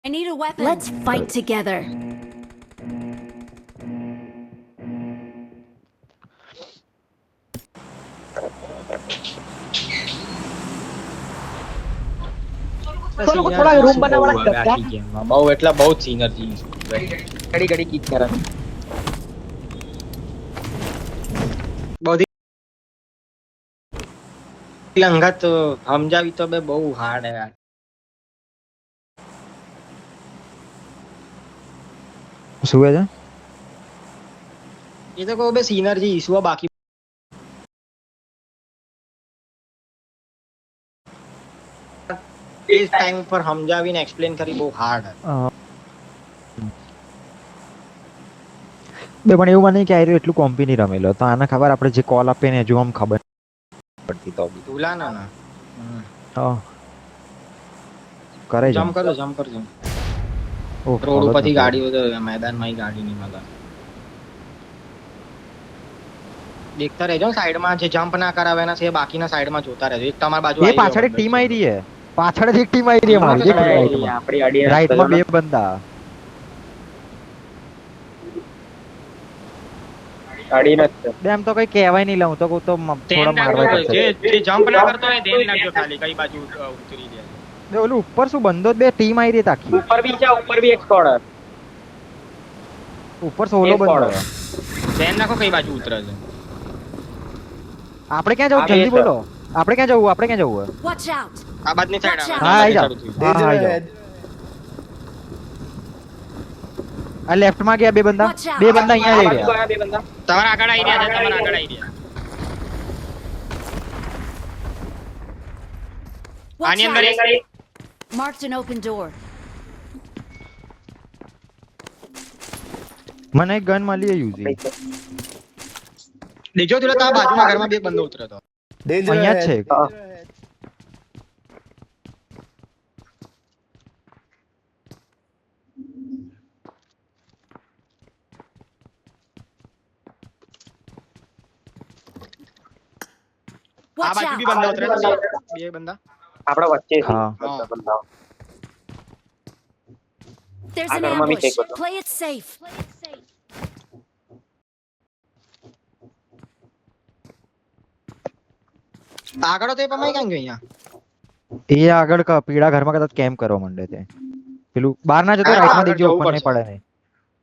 I need a weapon. Let's fight together. થોડા room બનાવવાના આખી ગેમમાં બહુ એટલે બહુ સિનર્જી ઘડી ઘડી કીક કરે બધી લંગત સમજાવી તો બે બહુ હાર્ડ યાર શું કહે છે એ તો કહું બે સિનર્જી ઇશ્યુ બાકી એ ટાઈમ પર સમજાવીને એક્સપ્લેન કરી બહુ હાર્ડ બે પણ એવું મને કે આ એટલું કોમ્પી નહીં રમેલો તો આને ખબર આપણે જે કોલ આપીએ ને હજુ આમ ખબર પડતી તો બી તુલા ના હા કરે જમ્પ કરો રોડ ઉપરથી ગાડીઓ તો મેદાનમાં ગાડી નહીં મળે દેખતા રહેજો સાઈડમાં જે જમ્પ ના કરાવે એના છે બાકીના સાઈડમાં જોતા રહેજો એક તમારી બાજુ એ પાછળ એક ટીમ આવી રહી છે પાછળ જ એક ટીમ આવી રહી છે મારી આપણી અડી રાઈટમાં બે બંદા અડી નથી બે એમ તો કઈ કહેવાય નહીં લઉં તો કહું તો થોડા મારવા પડશે જે જમ્પ ના કરતો હોય ધ્યાન રાખજો ખાલી કઈ બાજુ ઉતરી જાય બે ઓલું ઉપર શું બંધો બે ટીમ આવી રહી આખી ઉપર બી એક સ્કોડ ઉપર સોલો બંધો ધ્યાન રાખો કઈ બાજુ ઉતરે છે આપણે ક્યાં જવું જલ્દી બોલો આપણે ક્યાં જવું Watch out. આ બાજની સાઈડ હા આવી જાઓ હા આવી જાઓ આ લેફ્ટ માં ગયા બે બંદા અહીંયા જઈ રહ્યા બે બંદા તમારા આગળ આવી રહ્યા છે આની અંદર એક Marked an open door. મને એક ગન મળી યુઝી દેજો તુલા તા બાજુના ઘરમાં બે બંદો ઉતર્યો તો અહીંયા જ છે આ Watch બાજુ બી out. બંદા ઉતર્યા બે બંદા આપણા વચ્ચે છે હા. બધા બંદાઓ There's આ an ઘરમાં બી ambush. કંઈક હતું. Play it safe. આગળ તો એ પમાઈ ક્યાં ગયો અહીંયા એ આગળ પીળા ઘરમાં કદાચ કેમ્પ કરવા માંડે છે પેલું બહાર ના જતો હા, રાઈટ માં આગળ દેખજો જવું ઉપર નહીં પડે નહીં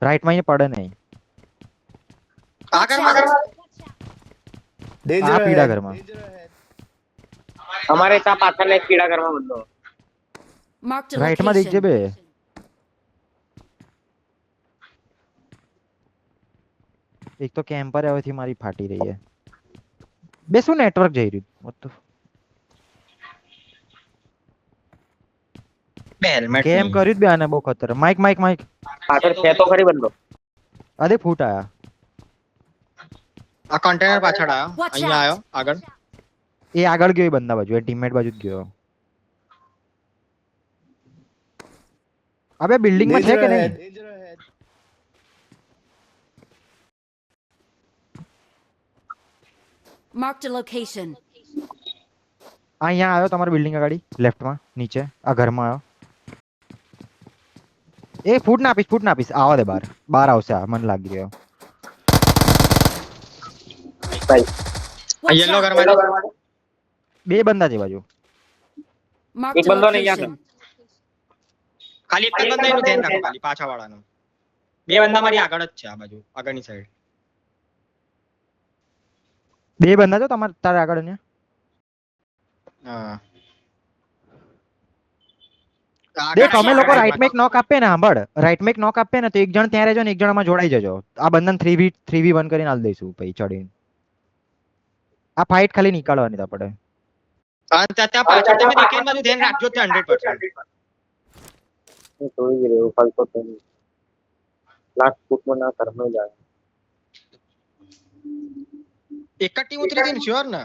રાઈટ માં પડે નહીં આગળ આ પીળા ઘરમાં અમારે ત્યાં પાછળ એક કીડા ઘરમાં બંધો Marked a રાઈટ માં દેખજે બે location. એક તો કેમ્પર હવેથી મારી ફાટી રહી છે બે શું નેટવર્ક જઈ રહ્યું What the f- બે હેલ્મેટ કેમ કર્યું જ બે આને બહુ ખતર માઈક પાછળ છે તો ખરી બંધો અરે ફૂટ આયા આ કન્ટેનર પાછળ આવ્યો Watch અહીંયા out. આવ્યો આગળ એ આગળ ગયો એ બંદા બાજુ એ ટીમમેટ બાજુ જ ગયો અબે બિલ્ડિંગ માં છે કે નહીં Marked a location. અહીંયા આવ્યો તમારી બિલ્ડિંગ આગળ લેફ્ટ માં નીચે આ ઘરમાં આવ્યો એ ફૂટ ના આપીશ આવા દે બહાર આવશે આ મને લાગી રહ્યો ભાઈ આ Watch યલો out. ઘરમાં બે બંદા છે બાજુ Marked એક a બંદો નહીં location. ખાલી એક જ બંદા એનું ધ્યાન રાખો ખાલી પાછા વાળાનું બે બંદા મારી આગળ જ છે આ બાજુ આગળની સાઈડ બે બંદા છો તારે આગળ ને હા દેખ અમે લોકો રાઈટ મેક નોક આપે ને સાંભળ રાઈટ મેક નોક આપે ને તો એક જણ ત્યાં રહેજો ને એક જણ આમાં જોડાઈ જજો આ બંધન 3v1 કરીને હાલ દઈશું પછી ચડીને આ ફાઇટ ખાલી નીકાળવાની આપણે ત્યાં પાછળ તમે દેખીને બધું ધ્યાન રાખજો તે 100% હું જોઈ જ રહ્યો ફલતો તો નહીં લાસ્ટ ફૂટમાં ના ઘરમાં જાય એક જ ટીમ ઉતરી હતી ને શ્યોર ને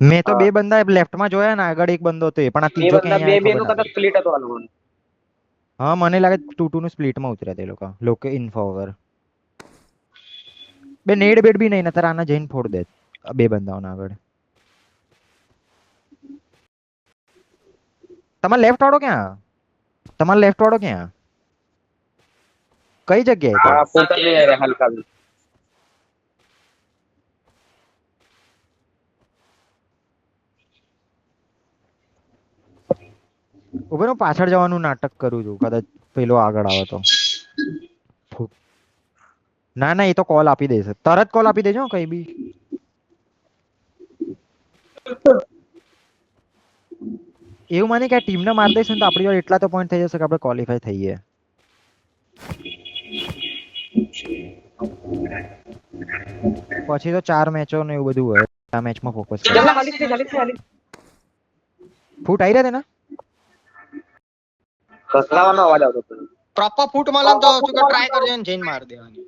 મેં તો બે બંદા લેફ્ટ માં જોયા ને આગળ એક બંદો હતો એ પણ આ બે ત્રીજો બંદા ક્યાં બે આયો નું ખબર કદાચ સ્પ્લિટ હતો આ લોકોનું નથી. હા મને લાગે 2-2 નું સ્પ્લિટ માં ઉતર્યા તે લોકો ઇન્ફો વગર બે નેડ બેડ બી નહીં નતર આના જઈને ફોડ દે આ બે બંદાઓના આગળ તમારે લેફ્ટ વાળો ક્યાં તમારો લેફ્ટ વાળો ક્યાં કઈ જગ્યાએ તો? हाँ फुट भी है हल्का भी ઉભો રહો, પાછળ જવાનું નાટક કરું છું કદાચ પેલો આગળ આવે તો. ના ના, એ તો કોલ આપી દેશે, તરત કોલ આપી દેજો કઈ બી. એવું માને કે આ ટીમને મારી દઈશું ને તો આપણી જોડે એટલા તો પોઈન્ટ થઈ જશે કે આપણે ક્વોલિફાય થઈએ. પછી તો 4 મેચો ને એવું બધું હોય, આ મેચમાં ફોકસ કરો. जल्दी खाली से खाली ફૂટ આવી રહ્યા તેના? कसलाવાનો अवाज આવતો હતો પ્રોપર ફૂટ મળે ને તો શું કે ટ્રાય કરજો ને જઈને માર દેવાની.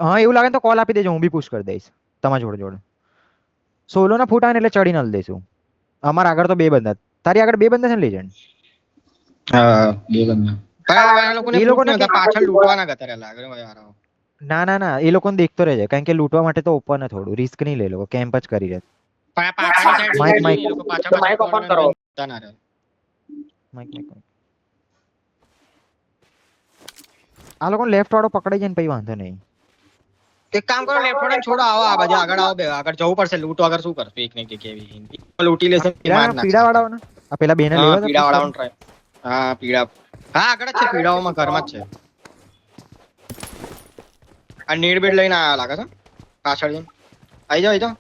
હા એવું લાગે ને તો કોલ આપી દેજો, હું બી પુશ કરી દઈશ તમારા જોડે જોડે. સોલો ના ફૂટ આવે ને એટલે ચડીને હલ દઈશું. અમારા આગળ તો 2 બંદા, તારી આગળ 2 બંદા છે ને લેજેન્ડ? હા બે બંને પણ આ લોકોને એ લોકોને ફૂટ નતા, પાછળ લૂંટવાના ગતરે લાગે યાર. ના ના ના, એ લોકોને દેખતો રહેજે, કારણ કે લૂંટવા માટે તો ઓપન થોડું રિસ્ક નહીં લે, લોકો કેમ્પ જ કરી રહે. પણ આ પાછળની side માઈક, એ માઈક. લોકો પાછળ માઈક ઓપન કરો. ના રહે. Mike mike mike. આ લોકો લેફ્ટ વાળો પકડાઈ જાય ને પછી વાંધો નહીં. એક કામ કરો, લેફ્ટ વાળાને છોડો, આવો આ બાજુ આગળ આવો, બે આગળ જવું પડશે. લૂંટ વગર શું કરશું? એક ને એક એવી લૂંટી લેશે, માર નાખશે. પીડા વાળાઓને આ પેલા બેને હા, લેવા પીડા વાળાનો ટ્રાય. હા પીડા, હા આગળ જ છે, પીડાઓમાં ઘરમાં જ છે. આ નીડ બેડ લઈને આયા લાગે છે પાછળ જઈને. આઈ જાઓ, આઈ જાઓ.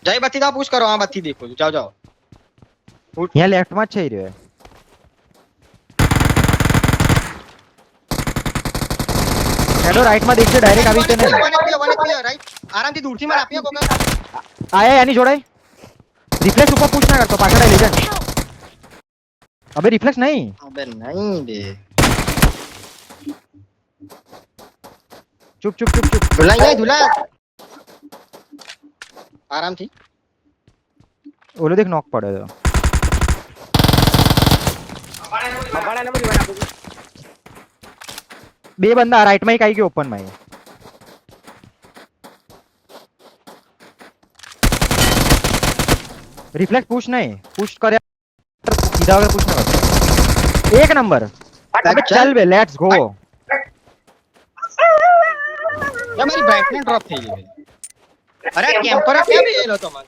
જય બત્તી દા પુશ કરો, હા બત્તી દેખો છો. જાઓ જાઓ. અહીંયા લેફ્ટ માં જ છે ઈ રહ્યો. શેડો રાઈટ માં દેખજે, ડાયરેક્ટ આવી છે ને. રાઈટ આરામથી દૂરથી માર આપીએ કોક. આયા એની જોડાઈ. રિફ્લેક્સ ઉપર પુશ ના કરતો, પાછળ આવી લેજેન્ડ. અબે રિફ્લેક્સ નહીં. અબે નહીં બે. ચૂપ ચૂપ ચૂપ ચૂપ. ધુલાઈ જાય ધુલા. આરામથી. ઓલો દેખ નોક પડ્યો તો. અબાળાને બધી વાત આપું 2 બંદા રાઈટ માં એક આવી ગયો ઓપન માં. રિફ્લેક્સ પુશ નહીં, પુશ કર્યા સીધા વગર પુશ ના કરતો. 1 નંબર. અબે ચાલ બે, લેટ્સ ગો. મારી બ્રાઇટનેસ ડ્રોપ થઈ ગઈ. અરે કેમ્પર ક્યાં બેલો તમાર?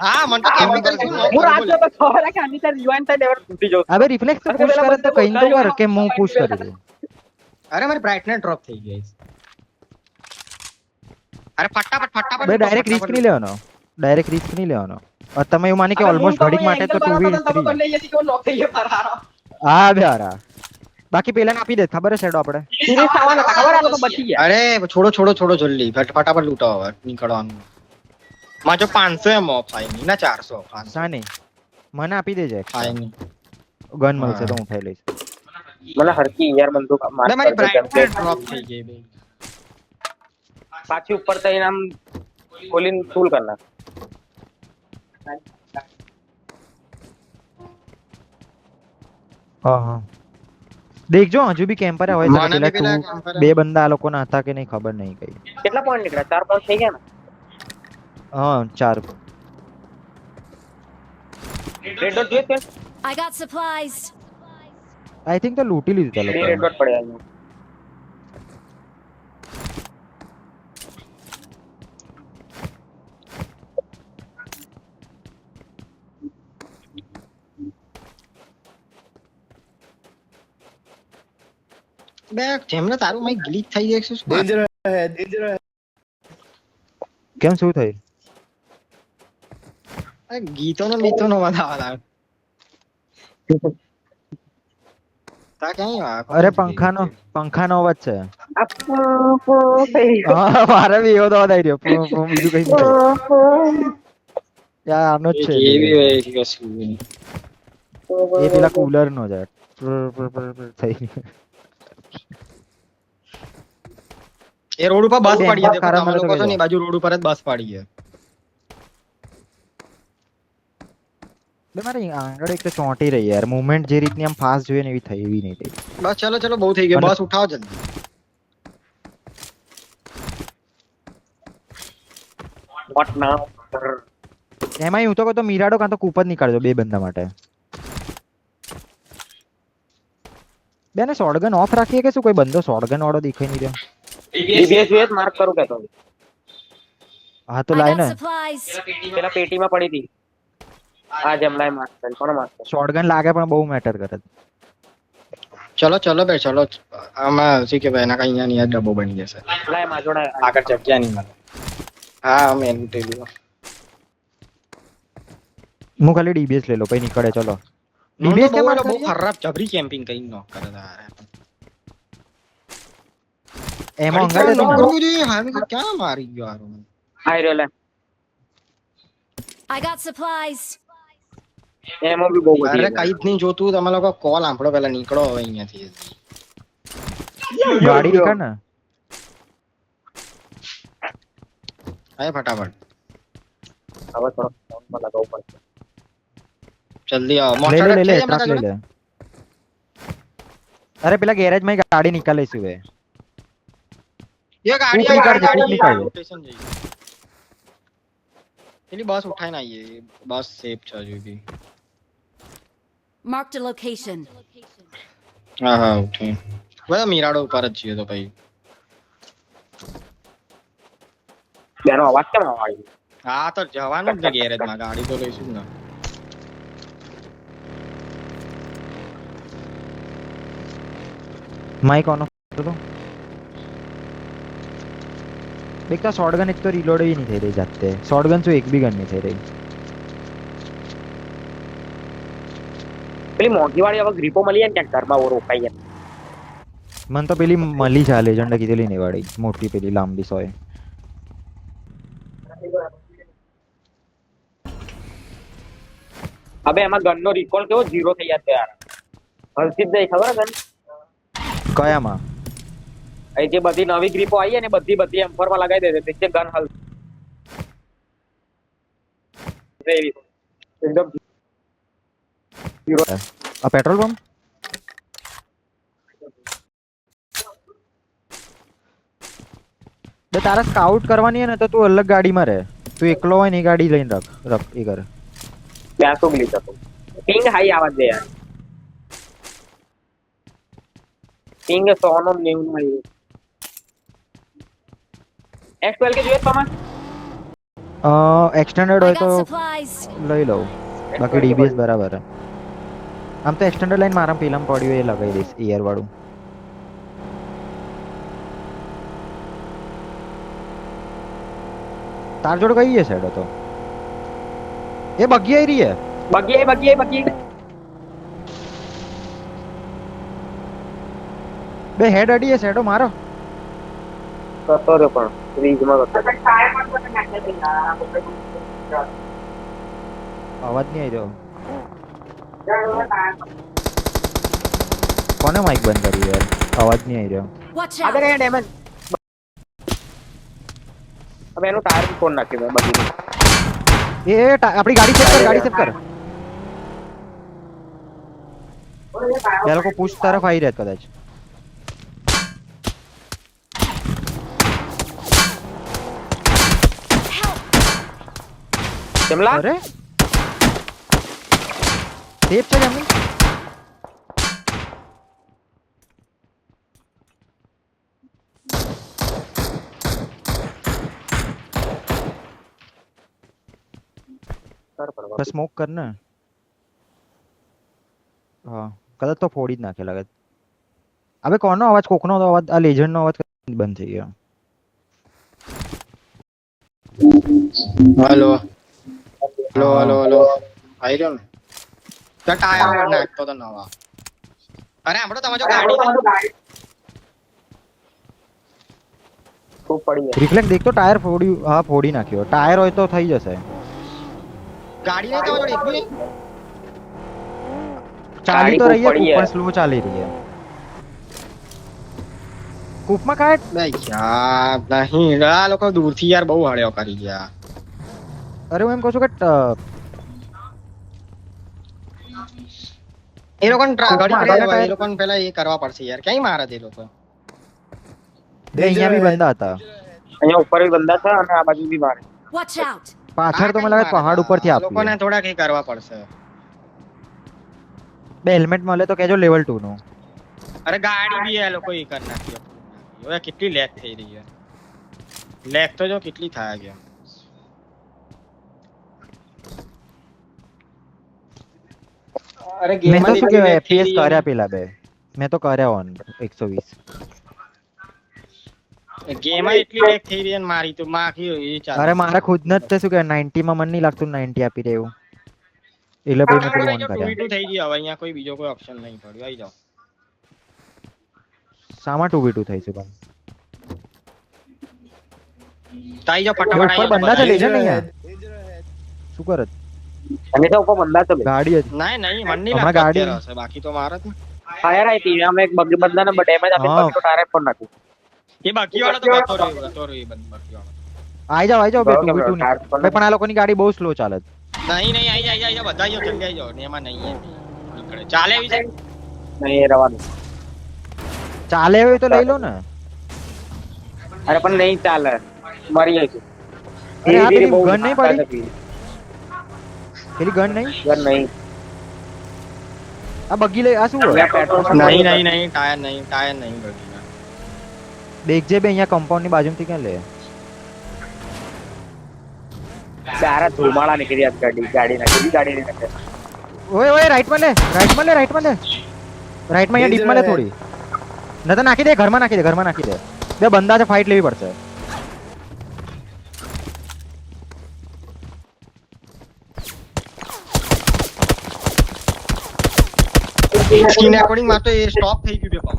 હા મન તો કેમ્પિંગ કરી છું. હું રાત્રે તો ખબર કે આની તાર યુવાન થાય દેવર તૂટી જાવ અબે રિફ્લેક્સ પુશ કરે તો કઈ તો કર કે હું પુશ કરી દઉં. અરે મારી બ્રાઇટનેસ ડ્રોપ થઈ ગઈ. અરે ફટાફટ બે ડાયરેક્ટ રિસ્ક નહીં લેવાનો, ડાયરેક્ટ રિસ્ક નહીં લેવાનો. તમે એવું માની કે ઓલમોસ્ટ ઘડીક માટે તો 2v3 લઈએ છીએ કે નોક થઈ ગયો તારા હા બે હારા. બાકી પેલાને આપી દે, ખબર છે શેડો આપણે. સિરીઝ આવવાનો હતા ખબર આ લોકો બચી ગયા અરે છોડો જલ્દી ફટાફટ લૂંટો હવે નીકળવાનું. માં જો 500 એમ ઓફ થાય નહીં ના 400 500 સાની મને આપી દેજે, થાય નહીં. ગન મળશે તો હું ઉઠાઈ લઈશ. મને હરકી યાર બંદૂક માર અરે મારી બ્રાઇટનેસ ડ્રોપ થઈ ગઈ બે. પાછી ઉપર થઈને આમ ખોલીને ટૂલ કરના હા હા દેખજો હજુ બી કેમ્પર હોય છે. મને બી પેલા પેલા camper 2 બંદા આ લોકોના હતા કે નહીં ખબર નહીં કઈ. કેટલા પોઈન્ટ નીકળ્યા 4 પોઈન્ટ થઈ ગયા ને હા 4. રેડ ડોટ જોઈએ છે I got supplies. I think તો લૂંટી લીધું તા બે રેડ લોકો. ડોટ પડ્યા અહીંયા બે જેમને તારું માઈક ગ્લિચ થઈ જાય છે શું? કેમ શું થયું? અરે ગીતોનો મીતોનો વધાવા લાગે. તા ક્યાં આવ્યા? અરે પંખાનો અવાજ છે. હા મારે બી એવો તો અવાજ આવી રહ્યો. બીજું કઈ નહીં. યાર આનો જ છે. કેવી હોય કે કશું નહીં. એ પેલા કુલર નો છે. થઈ એ રોડ ઉપર બસ બેંક પડી છે. કારા તમે મને તો લોકો છો ને કહેજો. એ બાજુ રોડ ઉપર જ બસ પડી છે. બે મારી આંગળ એક તો ચોંટી રહી યાર. મૂવમેન્ટ જે રીતની આમ ફાસ્ટ જોઈએ ને એવી થઈ એવી નહીં થઈ. બસ ચલો બહુ થઈ ગયું. અને- બસ ઉઠાવો જલ્દી. વોટ નાઉ એમાં હું તો કહું તો મિરાડો કાં તો કૂપ જ નીકાળજો 2 બંદા માટે. બેને શોટગન ઓફ રાખીએ કે શું? કોઈ બંદો શોટગન વાળો દેખાઈ નહીં રહ્યો. DBS વેસ માર્ક કરું કેતો હા તો I લાય got ને. supplies. પેલા પેટીમાં પડી હતી આ જેમ લાય માર્ક કરી કોને માર્ક કરી શોટગન લાગે પણ બહુ મેટર કરે. ચલો ચલો બે ચલો આમાં શું કે ભાઈ એના કઈ અહીંયા નહીં ડબ્બો બની જશે લાય માં જોડાય આગળ જગ્યા નહીં મળે હા મેં લૂંટી લીધો હું ખાલી DBS લઈ લો પછી નીકળે. ચલો DBS DBS કેમ બહુ કરીએ? ખરાબ જબરી કેમ્પિંગ કરીને નોક કરે તારે એમાં અંગાડે નોક છે ને? કરવું જોઈએ હા મેં કીધું ક્યાં મારી ગયો આરો આઈ રહ્યો લે I got supplies. એમાં બી બહુ બધી અરે છે. કઈ જ નહીં જોતું તમે લોકો કોલ આંપડો પેલા નીકળો હવે અહીંયાથી ગાડી નીકળ ને. આય ફટાફટ હવે થોડો ફોનમાં લગાવવું પડશે જલ્દી આવો લઈ મોટર લે લઈ લે છે ટ્રક તમારા લઈ લે. અરે પેલા ગેરેજ માં ગાડી નીકાળીશું બે. જોડે? ये गाड़ी ऊपरी कर दे, ऊपरी कर दे। स्टेशन जाइए चलिए बस उठाए ना ये बस सेफ छ जो भी Marked a location. हाँ हाँ उठे वो मीराडो ऊपर જ છીએ તો ભાઈ બેનો અવાજ કેમ આવે હા તો જવાનું જ ને ગેરેજ માં ગાડી તો લઈશું જ ને માઈક ઓન કરો. એક તો શોટગન એક તો રીલોડ भी नहीं થઈ રહી જાતે. શોટગન તો એક બી ગન નહીં થઈ રહી. પેલી મોંઘી વાળી હવે ગ્રીપો મળી જાય ને ક્યાંક ઘરમાં ઓ રોકાઈ જાય મન તો પેલી મળી છે લેજન્ડ કીધેલી નહીં વાળી મોટી પેલી લાંબી સોય. હવે એમાં ગન નો રિકોલ કેવો 0 થઈ જાય યાર હલતી જ નહીં ખબર ગન કયામાં? એ જે બધી નવી ગ્રીપો આવી ને બધી M4 માં લગાવી દે છે ગન હલ એકદમ આ પેટ્રોલ પંપ બે તારા સ્કાઉટ કરવાની હે ને તો તું અલગ ગાડીમાં રહે. તું એકલો હોય ને એ ગાડી લઈને રખ એ કર. 200 ગ્લિચ હતો પિંગ હાઈ આવાજ દે યાર પિંગ 100 નો 90 માં X12 કે જોઈએ તમારે એક્સટેન્ડેડ I હોય તો got supplies. લઈ લઉં. બાકી DBS બરાબર હે. આમ તો એક્સટેન્ડેડ લાઈન મારા પેલામાં પડ્યું એ લગાવી દઈશ એર વાળું. તાર જોડે કઈ છે સાઈડ તો એ બગી આવી રહી હે. બગી બે હેડ અડી છે સાઈડો મારો. કરતો રહ્યો પણ રીજમાં કરતો અવાજ નહીં આવી રહ્યો. કોને માઇક બંધ કર્યું યાર? અવાજ નહીં આવી રહ્યો. Watch આગળ out. કયા ડેમેજ હવે એનું ટાયર બી ફોન નાખ્યું મેં બગીનું આપણી ગાડી સેટ કર ગાડી સેટ કર. એ લોકો પુશ તરફ આવી રહ્યા કદાચ. જમલા અરે સેફ છે જમીન. સ્મોક કર ને. હા કદાચ તો ફોડી જ નાખે લાગે. અબે કોનો અવાજ? કોકનો અવાજ? આ લેજન્ડ નો અવાજ બંધ થઈ ગયો. हेलो हेलो हेलो हेलो आई રહ્યો ને તો ટાયર પર નાખતો તો નવા અરે આપણો તમારો ગાડી ખૂબ પડી જાય રિફ્લેક્ટ દેખ તો ટાયર ફોડ્યું. હા ફોડી નાખ્યો. ટાયર હોય તો થઈ જશે. ગાડી નહીં તમારો એકલી નહીં ચાલી તો ગાડી રહી ખૂબ પડી है है। ऊपर स्लो ચાલી રહી है. કૂપમાં કાઢ. બે યાર નહીં આ લોકો દૂરથી યાર બહુ હળ્યો કરી ગયા અરે હું એમ કહું છું કે એ લોકોને કોકમાં ગાડી આગળના એ ટાયર- લોકોને પેલા એ કરવા પડશે યાર ક્યાંય મારે તે લોકો બે અહીંયા બી બંદા હતા. અહીંયા ઉપર બી બંદા છે અને આ બાજુ બી મારે Watch out. પાછળ તો મને લાગે પહાડ ઉપરથી આ લોકોને આપી. થોડા કઈ કરવા પડશે બે હેલ્મેટ મળે તો કેજો લેવલ 2 નું. અરે ગાડી બી એ લોકો ઈ કરી નાખી હવે કેટલી લેગ થઈ રહી છે લેગ તો જો કેટલી થાય ગયા અરે મેં ગેમ તો શું કહેવાય FPS કર્યા પેલા બે મેં તો કર્યા ઓન 120 ગેમ એટલી લેગ થઈ રહી છે ને મારી તો માખી એ ચાલે અરે મારા ખુદને જ તે શું કહેવાય 90 માં મને નહીં લાગતું 90 આપી દે એવું એટલે ભાઈ મેં પેલું ઓન કર્યા 2v2 થઈ ગઈ હવે અહીંયા કોઈ બીજો કોઈ ઓપ્શન નહીં પડ્યો આવી જાઓ સામાં 2v2 થઈ છે પણ તાઈ જાઓ એ ફટાફટ ઉપર બંદા છે આવી લેજે જાઓ ને યાર શું કરે અને તો ઉપર બંદા તો ગાડી હતી નહીં નહીં મન નહીં હમણાં લાગતું ગાડી- અત્યારે હશે બાકી તો મારે જ ને. ફાયર આવી હતી અમે એક બગી બંદાને ડેમેજ આપીને હા. બગીનો ટાયર પણ નાખ્યું એ બાકી વાળો તો ગતો રહ્યો એ બાકી વાળો આઈ જાઓ બે બરાબર, 2v2 ટાયર પણ ની પણ આ લોકોની ગાડી બહુ સ્લો ચાલે છે. નહીં નહીં આઈ જાય બધા આઈ જાઓ જલ્દી આઈ જાઓ ને એમાં નહીં એમ નીકળે ચાલે એવી છે નહીં એ રવાનું ચાલે હોય તો લઈ લો ને અરે પણ નહીં ચાલે મરી જઈશું અરે આ ધીરે ધીરે પેલી બહુ ગન નહીં નાખતા પડી? નથી. પેલી ગન નહીં ગન નહીં આ બગી લઈ આ શું હોય? અહીંયા પેટ્રોલ પણ નહીં નહીં. નહીં ટાયર નહીં બગીના દેખજે બે અહીંયા કમ્પાઉન્ડ ની બાજુમાંથી ક્યાં લે ચાર જ ધુમાડા નીકળી આજ ગાડી નાખી ગાડી નહીં નાખે ઓય રાઈટ માં લે રાઈટ માં લે રાઈટ માં અહીંયા ડીપ માં લે થોડી ન તો નાખી દે ઘરમાં નાખી દે બે બંદા છે ફાઇટ લેવી પડશે સ્કીન રેકોર્ડિંગ માં તો એ સ્ટોપ થઈ ગયું પેપર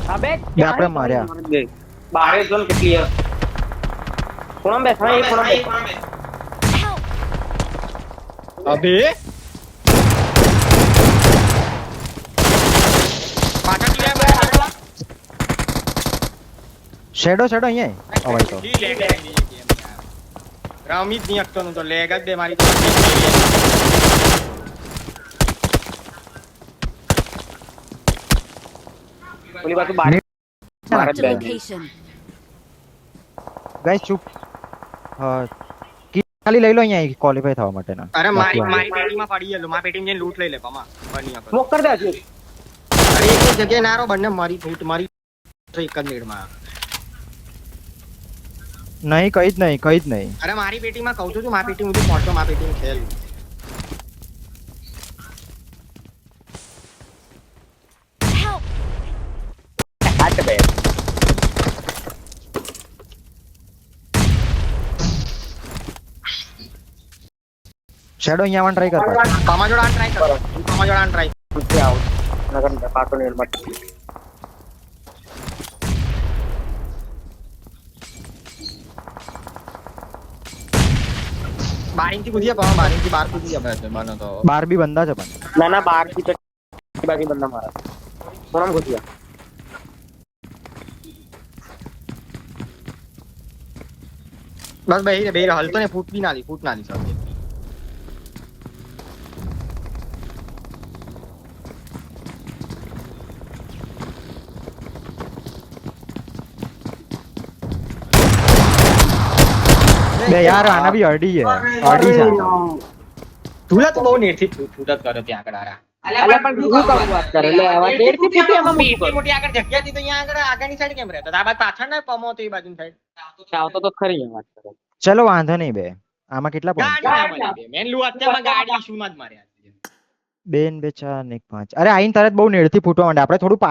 અબે બે આપણે માર્યા. બારે ઝોન કેટલી હે કોણ બેસા એ કોણ અબે પાછળ લે શેડો અહીંયા અવાય તો રામી જ નહીં શકતો નું તો લેગ જ બે મારી ઓલી બાજુ બારે મારે Marked a location. ગાઈસ ચૂપ કી ખાલી લઈ લો અહીંયા ક્વોલિફાય થવા માટેના અરે મારી પેટીમાં પડી ગયેલું મારી પેટીમાં જઈને લૂંટ લઈ લે પમા બની આપો સ્મોક કર દે હજુ અરે એક જ જગ્યાએ નારો બંને મારી ફૂટ મારી એક જ મિનિટમાં નહીં કઈ જ નહીં અરે મારી પેટીમાં કહું છું મારી પેટી સુધી પહોંચો મારી પેટીમાં ખેલ હાટ બે શેડો અહીંયા આવવાનું ટ્રાય કર પાછો. પમા જોડા ટ્રાય કરો પમા જોડા ટ્રાય પૂછે આવો નગર પાછો ને મત બારીંગથી કૂદીએ પમા બારીંગથી બહાર કૂદી આપણે બનો તો બાર બી બંદા છે પણ ના ના બાર થી તો બાકી બંદા મારા કોણ ઘુસ્યા બસ બે હલતો ને ફૂટ ના દી સર બે યાર આના બી અડી છે અડી છે તુલા તો બહુ નેટથી ફૂટ જ કરે ત્યાં આગળ આરા અલે પણ શું કરું વાત કરે લે આવા ડેડ થી પીટી એમાં બી મોટી મોટી આગળ જગ્યા હતી તો અહીંયા આગળ આગળની સાઈડ કેમ રહેતો આ બાજુ પાછળ ના પમો તો એ બાજુની સાઈડ આવતો તો ખરી એમ વાત કરે ચલો વાંધો નહીં બે આમાં કેટલા પોઈન્ટ ગાડી ના મળી બે મેન લુ અત્યારમાં ગાડી ઇશ્યુમાં જ માર્યા 2 4 1 5 અરે આઈન તરત બહુ નેડથી ફૂટવા માંડે આપણે થોડું